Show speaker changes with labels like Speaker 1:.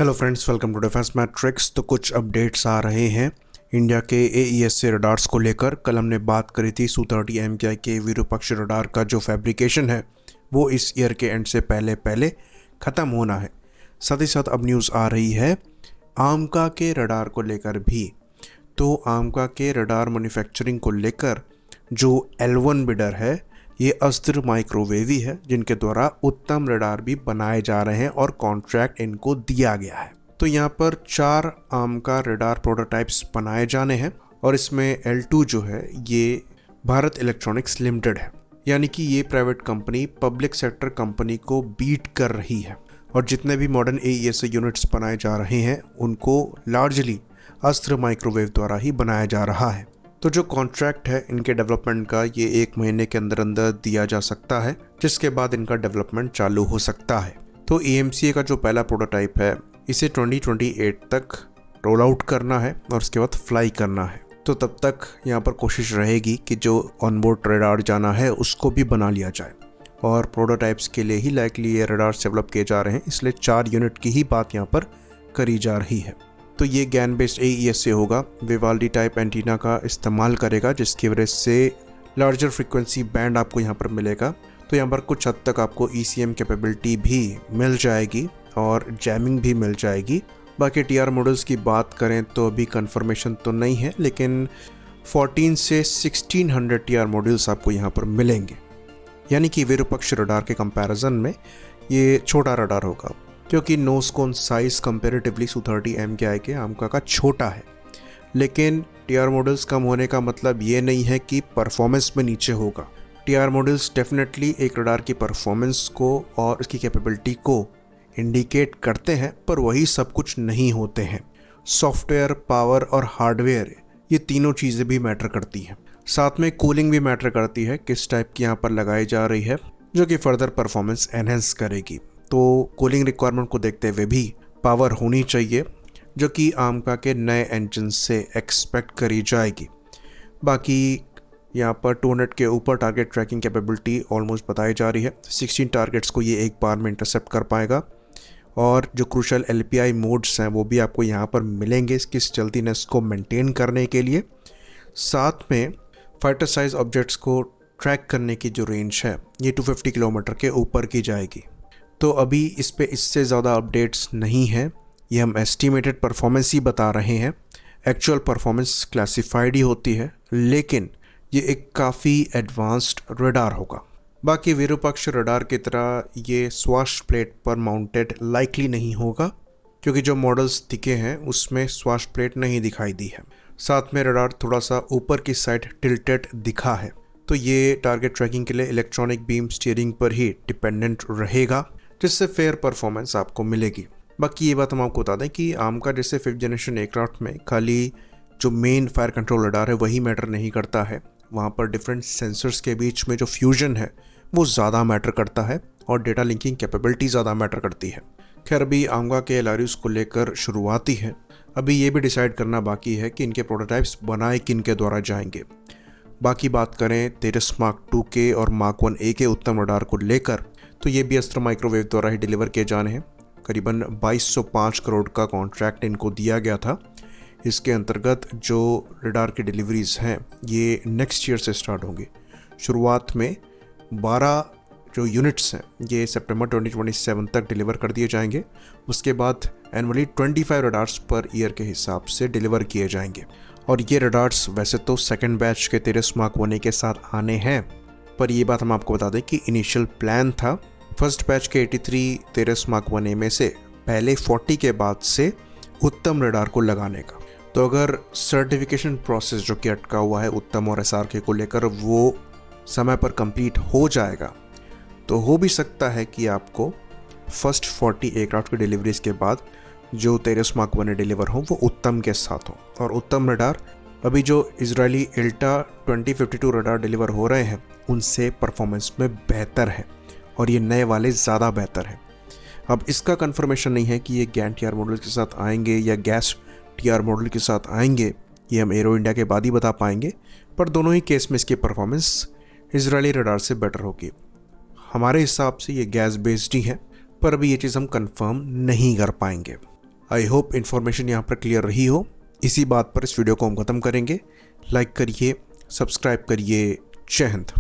Speaker 1: Hello friends, welcome to defence matrix. तो कुछ updates आ रहे हैं इंडिया के AES से रडार्स को लेकर। कल हमने बात करी थी Su-30 MKI के विरूपाक्ष रडार का जो फैब्रिकेशन है वो इस ईयर के एंड से पहले पहले ख़त्म होना है। साथ ही साथ अब न्यूज़ आ रही है आमका के रडार को लेकर भी। तो आमका के रडार मैन्युफैक्चरिंग को लेकर जो L1 बिडर है ये अस्त्र माइक्रोवेव ही है, जिनके द्वारा उत्तम रडार भी बनाए जा रहे हैं और कॉन्ट्रैक्ट इनको दिया गया है। तो यहाँ पर 4 आमका रडार प्रोटोटाइप्स बनाए जाने हैं और इसमें L2 जो है ये भारत इलेक्ट्रॉनिक्स लिमिटेड है, यानी कि ये private company public sector company को बीट कर रही है। और जितने भी मॉडर्न AES यूनिट्स बनाए जा रहे हैं उनको लार्जली अस्त्र माइक्रोवेव द्वारा ही बनाया जा रहा है। तो जो कॉन्ट्रैक्ट है इनके डेवलपमेंट का ये 1 महीने के अंदर अंदर दिया जा सकता है, जिसके बाद इनका डेवलपमेंट चालू हो सकता है। तो EMCA का जो पहला प्रोटोटाइप है इसे 2028 तक रोल आउट करना है और उसके बाद फ्लाई करना है। तो तब तक यहाँ पर कोशिश रहेगी कि जो ऑनबोर्ड रडार जाना है उसको भी बना लिया जाए। और प्रोटोटाइप्स के लिए ही लाइकली ये रडार्स डेवलप किए जा रहे हैं, इसलिए 4 यूनिट की ही बात यहाँ पर करी जा रही है। तो ये गैन बेस्ड AES से होगा, विवाल्डी टाइप एंटीना का इस्तेमाल करेगा, जिसकी वजह से लार्जर फ्रीक्वेंसी बैंड आपको यहाँ पर मिलेगा। तो यहाँ पर कुछ हद तक आपको ECM कैपेबिलिटी भी मिल जाएगी और जैमिंग भी मिल जाएगी। बाकी TR मॉडल्स की बात करें तो अभी कंफर्मेशन तो नहीं है, लेकिन 14 से 1600 TR मॉडल्स आपको यहाँ पर मिलेंगे, यानी कि विरूपक्ष रडार के कंपैरिजन में ये छोटा रडार होगा, क्योंकि नोज कोन साइज कंपैरेटिवली Su-30 MKI के आमका का छोटा है। लेकिन TR मॉडल्स कम होने का मतलब ये नहीं है कि परफॉर्मेंस में नीचे होगा। TR मॉडल्स डेफिनेटली एक रडार की परफॉर्मेंस को और इसकी कैपेबिलिटी को इंडिकेट करते हैं, पर वही सब कुछ नहीं होते हैं। सॉफ्टवेयर, पावर और हार्डवेयर ये तीनों चीज़ें भी मैटर करती हैं। साथ में कूलिंग भी मैटर करती है, किस टाइप की यहाँ पर लगाई जा रही है, जो कि फर्दर परफॉर्मेंस एनहेंस करेगी। तो कूलिंग रिक्वायरमेंट को देखते हुए भी पावर होनी चाहिए, जो कि आमका के नए इंजन से एक्सपेक्ट करी जाएगी। बाकी यहाँ पर 200 के ऊपर टारगेट ट्रैकिंग कैपेबिलिटी ऑलमोस्ट बताई जा रही है। 16 टारगेट्स को ये एक बार में इंटरसेप्ट कर पाएगा और जो क्रूशल LPI मोड्स हैं वो भी आपको यहाँ पर मिलेंगे इसकी स्टेल्थीनेस को मेंटेन करने के लिए। साथ में फाइटर साइज ऑब्जेक्ट्स को ट्रैक करने की जो रेंज है ये 250 किलोमीटर के ऊपर की जाएगी। तो अभी इस पे इससे ज़्यादा अपडेट्स नहीं हैं, ये हम एस्टिमेटेड परफॉर्मेंस ही बता रहे हैं। एक्चुअल परफॉर्मेंस क्लासिफाइड ही होती है, लेकिन ये एक काफ़ी एडवांस्ड रडार होगा। बाकी विरूपाक्ष रडार की तरह ये स्वाश प्लेट पर माउंटेड लाइकली नहीं होगा, क्योंकि जो मॉडल्स दिखे हैं उसमें स्वाश प्लेट नहीं दिखाई दी है। साथ में रडार थोड़ा सा ऊपर की साइड टिल्टेड दिखा है। तो ये टारगेट ट्रैकिंग के लिए इलेक्ट्रॉनिक बीम स्टीयरिंग पर ही डिपेंडेंट रहेगा, जिससे फेयर परफॉर्मेंस आपको मिलेगी। बाकी ये बात हम आपको बता दें कि आमका जैसे 5th जनरेशन एयरक्राफ्ट में खाली जो मेन फायर कंट्रोल रडार है वही मैटर नहीं करता है, वहाँ पर डिफरेंट सेंसर्स के बीच में जो फ्यूजन है वो ज़्यादा मैटर करता है और डेटा लिंकिंग कैपेबिलिटी ज़्यादा मैटर करती है। खैर, अभी आमका के LRUs को लेकर शुरुआती है, अभी ये भी डिसाइड करना बाकी है कि इनके प्रोटोटाइप्स बनाए किन के द्वारा जाएंगे। बाकी बात करें तेजस मार्क 2 के और मार्क 1A के उत्तम रडार को लेकर, तो ये भी अस्त्र माइक्रोवेव द्वारा ही डिलीवर किए जाने हैं। करीबन 2205 करोड़ का कॉन्ट्रैक्ट इनको दिया गया था। इसके अंतर्गत जो रडार की डिलीवरीज हैं ये नेक्स्ट ईयर से स्टार्ट होंगी। शुरुआत में 12 जो यूनिट्स हैं ये सितंबर 2027 तक डिलीवर कर दिए जाएंगे। उसके बाद एनुअली 25 रडार्स पर ईयर के हिसाब से डिलीवर किए जाएंगे। और ये रडार्स वैसे तो सेकेंड बैच के तेजस मार्क 1A के साथ आने हैं, पर ये बात हम आपको बता दें कि इनिशियल प्लान था फर्स्ट बैच के 83 तेजस मार्क 1A में से पहले 40 के बाद से उत्तम रडार को लगाने का। तो अगर सर्टिफिकेशन प्रोसेस जो कि अटका हुआ है उत्तम और SRK को लेकर वो समय पर कंप्लीट हो जाएगा, तो हो भी सकता है कि आपको फर्स्ट 40 एयरक्राफ्ट की डिलीवरीज के बाद जो तेजस मार्क 1A डिलीवर हो वो उत्तम के साथ हो। और उत्तम रडार अभी जो इजरायली इल्टा 2052 रडार डिलीवर हो रहे हैं उनसे परफॉर्मेंस में बेहतर है और ये नए वाले ज़्यादा बेहतर है। अब इसका कंफर्मेशन नहीं है कि ये गैन TR मॉडल के साथ आएंगे या गैस TR मॉडल के साथ आएंगे, ये हम एरो इंडिया के बाद ही बता पाएंगे, पर दोनों ही केस में इसकी परफॉर्मेंस इजरायली रडार से बेटर होगी। हमारे हिसाब से ये गैस बेस्ड ही है, पर अभी ये चीज़ हम कंफर्म नहीं कर पाएंगे। आई होप इन्फॉर्मेशन यहाँ पर क्लियर रही हो। इसी बात पर इस वीडियो को हम ख़त्म करेंगे। लाइक करिए, सब्सक्राइब करिए। जय हिंद।